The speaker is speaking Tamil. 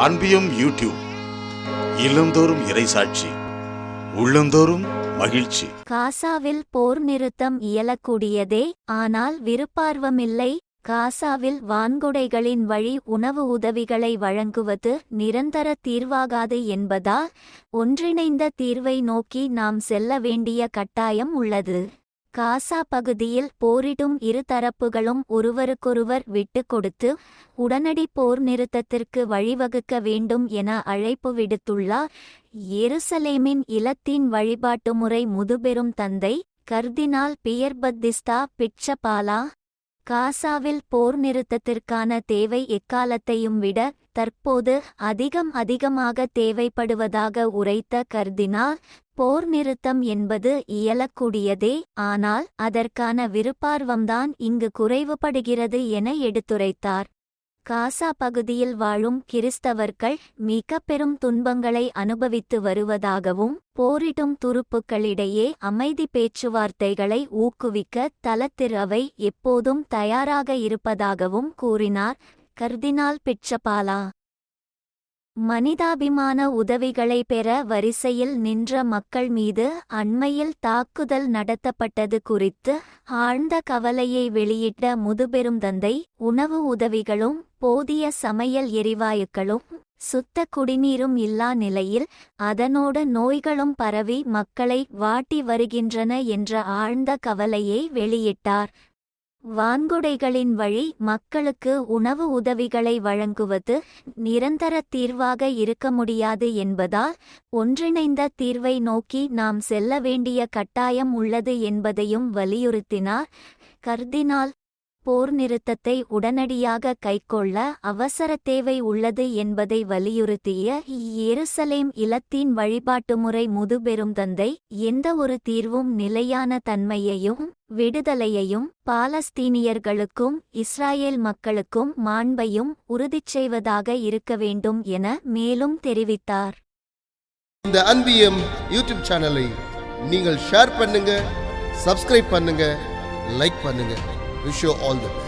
அன்பியும் யூடியூப் இல்லந்தோறும் இறைசாட்சி உள்ளந்தோறும் மகிழ்ச்சி. காசாவில் போர் நிறுத்தம் இயலக்கூடியதே, ஆனால் விருப்பார்வமில்லை. காசாவில் வான்குடைகளின் வழி உணவு உதவிகளை வழங்குவது நிரந்தர தீர்வாகாது என்பதால் ஒன்றிணைந்த தீர்வை நோக்கி நாம் செல்ல வேண்டிய கட்டாயம் உள்ளது. காசா பகுதியில் போரிடும் இரு தரப்புகளும் ஒருவருக்கொருவர் விட்டுக் கொடுத்து உடனடி போர் நிறுத்தத்திற்கு வழிவகுக்க வேண்டும் என அழைப்பு விடுத்துள்ளார் எருசலேமின் இலத்தீன் வழிபாட்டு முறை முதுபெரும் தந்தை கர்தினால் பியர்பத்திஸ்தா பிட்சபாலா. காசாவில் போர் நிறுத்தத்திற்கான தேவை எக்காலத்தையும் விட தற்போது அதிகமாக தேவைப்படுவதாக உரைத்த கர்தினால், போர் நிறுத்தம் என்பது இயலக்கூடியதே, ஆனால் அதற்கான விருப்பார்வம்தான் இங்கு குறைவுபடுகிறது என எடுத்துரைத்தார். காசா பகுதியில் வாழும் கிறிஸ்தவர்கள் மிக பெரும் துன்பங்களை அனுபவித்து வருவதாகவும் போரிடும் துருப்புக்களிடையே அமைதி பேச்சுவார்த்தைகளை ஊக்குவிக்க தலத்திரு அவை எப்போதும் தயாராக இருப்பதாகவும் கூறினார் கர்தினால் பிட்சபாலா. மனிதாபிமான உதவிகளை பெற வரிசையில் நின்ற மக்கள் மீது அண்மையில் தாக்குதல் நடத்தப்பட்டது குறித்து ஆழ்ந்த கவலையை வெளியிட்ட முதுபெரும் தந்தை, உணவு உதவிகளும் போதிய சமையல் எரிவாயுக்களும் சுத்த குடிநீரும் இல்லா நிலையில் அதனோடு நோய்களும் பரவி மக்களை வாட்டி வருகின்றன என்ற ஆழ்ந்த கவலையை வெளியிட்டார். வான்குடைகளின் வழி மக்களுக்கு உணவு உதவிகளை வழங்குவது நிரந்தர தீர்வாக இருக்க முடியாது என்பதால் ஒன்றிணைந்த தீர்வை நோக்கி நாம் செல்ல வேண்டிய கட்டாயம் உள்ளது என்பதையும் வலியுறுத்தினார் கர்தினால். போர் நிறுத்தத்தை உடனடியாக கைக்கொள்ள அவசர தேவை உள்ளது என்பதை வலியுறுத்திய எருசலேம் இலத்தீன் வழிபாட்டு முறை முதுபெரும் தந்தை, எந்த ஒரு தீர்வும் நிலையான தன்மையையும் விடுதலையையும் பாலஸ்தீனியர்களுக்கும் இஸ்ராயேல் மக்களுக்கும் மாண்பையும் உறுதிச் செய்வதாக இருக்க வேண்டும் என மேலும் தெரிவித்தார். இந்த அன்பியம் யூடியூப் சேனலை நீங்கள் ஷேர் பண்ணுங்க, சப்ஸ்கிரைப் பண்ணுங்க, லைக் பண்ணுங்க. Wish you all the best.